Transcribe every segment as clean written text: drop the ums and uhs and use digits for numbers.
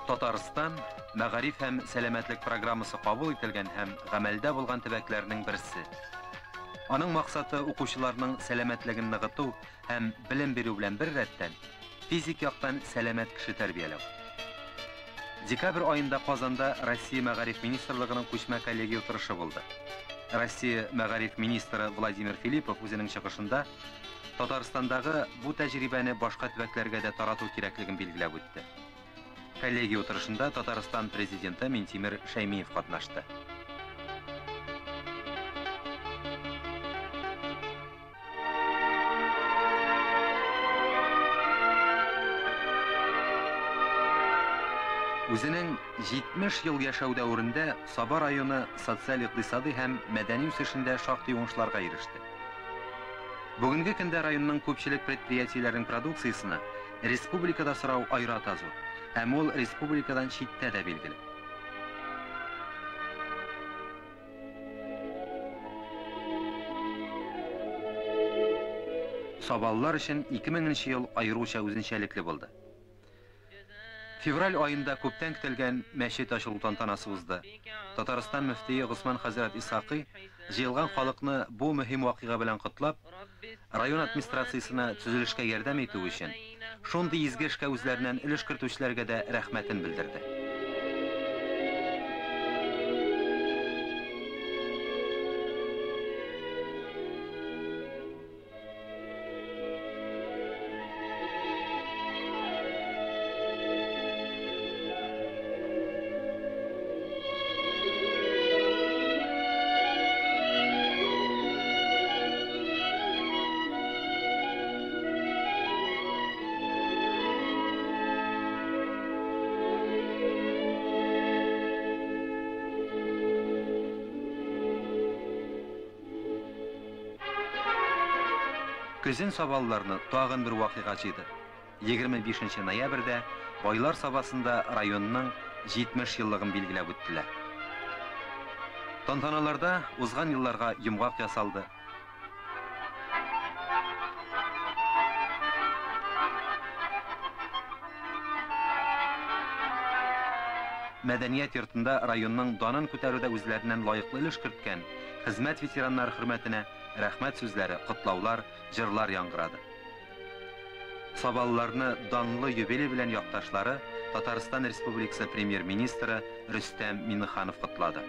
Татарстан мәгариф һәм сәламәтлек программасы кабул ителгән һәм гамәлдә булган төбәкләрнең берсе. Аның максаты укучыларның сәламәтлеген ныгыту һәм белем бирү белән бер рәттән физик яктан сәламәт кеше тәрбияләү. Декабрь айында Казанда Россия мәгариф министрлыгының күчмә коллегия утырышы булды. Россия мәгариф министры Владимир Филиппов үзенең чыгышында Татарстандагы бу тәҗрибәне башка төбәкләргә дә тарату кирәклеген билгеләп үтте. Коллегия утырышында Татарстан президенты Минтимер Шәймиев катнашты. Үзенең 70 ел яшәү дәверендә Саба районы социаль-икътисади һәм мәдәни үсешендә шактый уңышларга иреште. Бүгенге көндә районның күпчелек предприятиеләренең продукциясына республикада сорау айрата зур, һәм ул республикадан читтә дә билгеле. Сабаллар өчен 2000 ел аеруча үзенчәлекле булды. Февраль айында күптән көтелгән мәчет ачылу тантанасы узды. Татарстан мөфтие Госман хәзрәт Исхакый җыелган халыкны бу мөһим вакыйга белән котлап, район администрациясына төзелешкә ярдәм итү өчен шундый изге эшкә үзләреннән өлеш кертүчеләргә дә рәхмәтен белдерде. Көзен сабалларны тагын бер вакыйга җыйды. 25 ноябрьдә Байлар сабасында районның 70 еллыгын билгеләп үттеләр. Тантаналарда узган елларга йомгак ясалды. Мәдәният йортында районның данын күтәрүдә үзләреннән лаеклы өлеш керткән хезмәт ветераннары хөрмәтенә рәхмәт сүзләре, котлаулар, җырлар яңгырады. Сабалларны данлы юбилей белән якташлары Татарстан Республикасы премьер-министры Рөстәм Миннеханов котлады.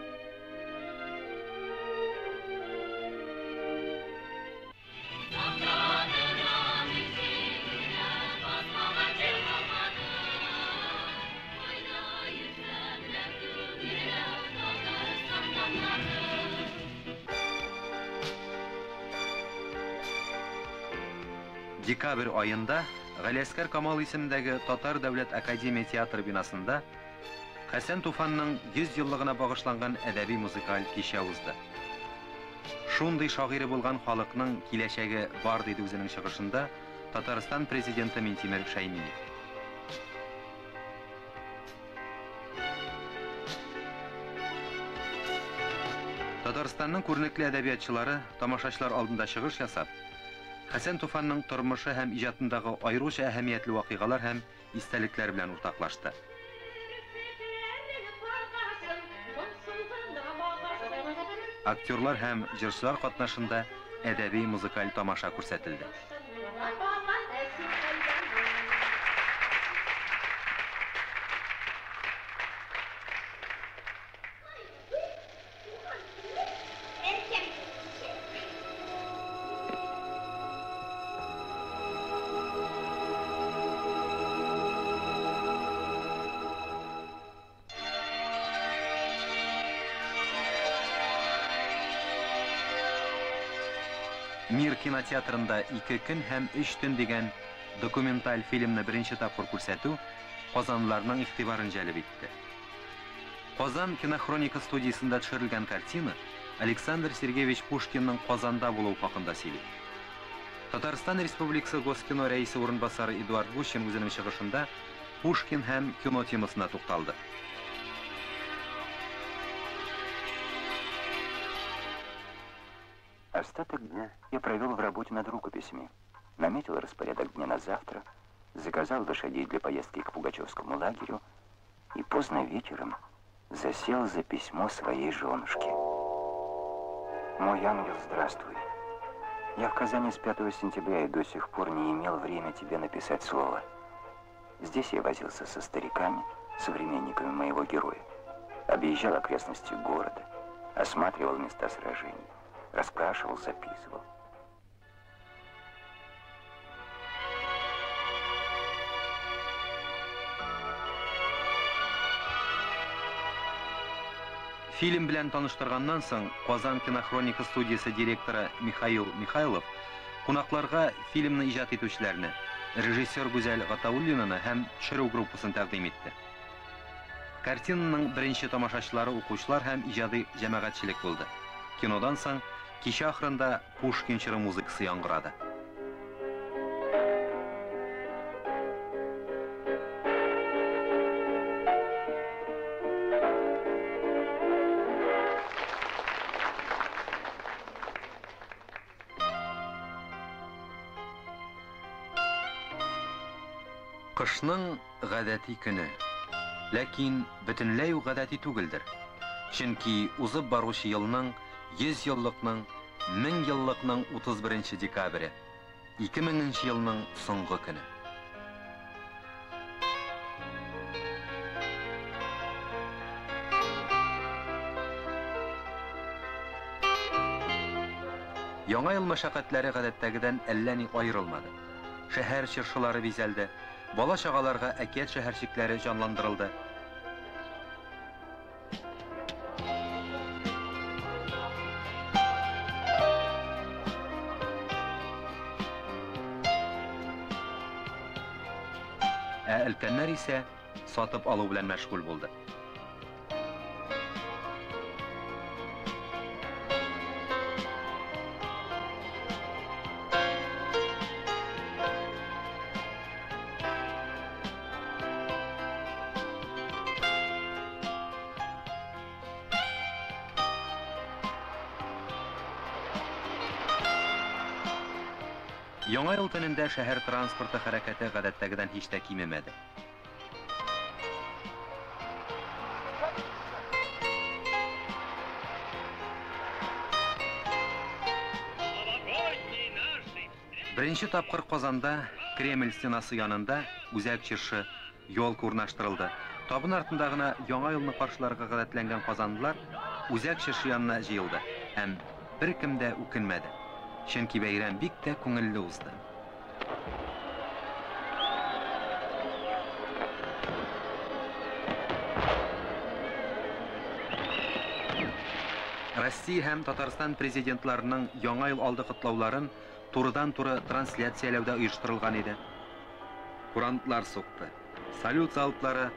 Декабрь айында Галиәскәр Камал исемендәге Татар дәүләт академия театры бинасында Хәсән Туфанның 100 еллыгына багышланган әдәби-музыкаль кичә узды. Шундый шагыйре булган халыкның киләчәге бар диде үзенең чыгышында Татарстан президенты Минтимер Шәймиев. Татарстанның күренекле әдәбиятчылары тамашачылар алдында чыгыш ясап, Хәсән Туфанның тормышы һәм иҗатындагы аеруча әһәмиятле вакыйгалар һәм истәлекләр белән уртаклашты. Актерлар һәм җырчылар катнашында әдәби-музыкаль тамаша күрсәтелде. Мир кинотеатрында 2 көн һәм 3 төн дигән документаль фильмны беренче тапкыр күрсәтү казанлыларның игътибарын җәлеп итте. Казан кинохроника студиясында төшерелгән картина Александр Сергеевич Пушкинның Казанда булуы хакында сөйли. Татарстан Республикасы Госкино рәисе урынбасары Эдуард Гущин үзенең чыгышында Пушкин һәм кино темасына тукталды. Остаток дня я провел в работе над рукописями. Наметил распорядок дня на завтра, заказал лошадей для поездки к Пугачевскому лагерю, и поздно вечером засел за письмо своей женушки. Мой ангел, здравствуй. Я в Казани с 5 сентября и до сих пор не имел времени тебе написать слово. Здесь я возился со стариками, современниками моего героя. Объезжал окрестности города, осматривал места сражений, расспрашивал, записывал. Фильм белән таныштырганнан соң, Казан кинохроника студиясы директоры Михаил Михайлов кунакларга фильмны иҗат итүчеләрне, режиссер Гүзәл Гатауллинаны һәм төшерү группасын тәкъдим итте. Картинаның беренче тамашачылары укучылар һәм иҗади җәмәгатьчелек булды. Кинодан соң кичә ахырында Пушкин чоры музыкасы яңгырады. Кышның гадәти көне, ләкин бөтенләй үк гадәти түгелдер. Чөнки узып баручы елның 100 еллыкның, 1000 еллыкның 31 декабре, 2000 елның соңгы көне. Яңа ел мәшәкатьләре гадәттәгедән әллә ни аерылмады. Шәһәр чыршылары бизәлде. Бала-чагаларга әкият шәһәрчекләре җанландырылды. Өлкәннәр исә сатып алу белән мәшгуль булды. Яңа ел төнендә шәһәр транспорты хәрәкәте гадәттәгедән һич тә кимемәде. Беренче тапкыр Казанда Кремль стенасы янында үзәк чыршы ялка урнаштырылды. Табын артында гына яңа елны каршыларга гадәтләнгән казанлылар үзәк чыршы янына җыелды һәм беркем дә үкенмәде. Чөнки бәйрәм бик тә күңелле узды. Россия һәм Татарстан президентларының яңа ел алды котлауларын турыдан-туры трансляцияләүдә оештырылган иде. Курантлар сукты. Салют залплары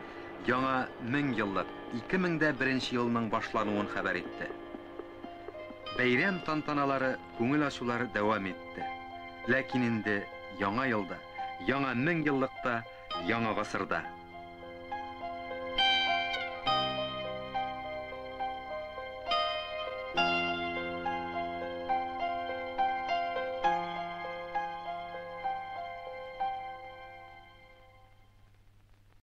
яңа 1000 еллык 2001 елның башлануын хәбәр итте. Бәйрәм тантаналары, күңел ачулары дәвам итте. Ләкин инде яңа елда, яңа 1000 еллыкта, яңа гасырда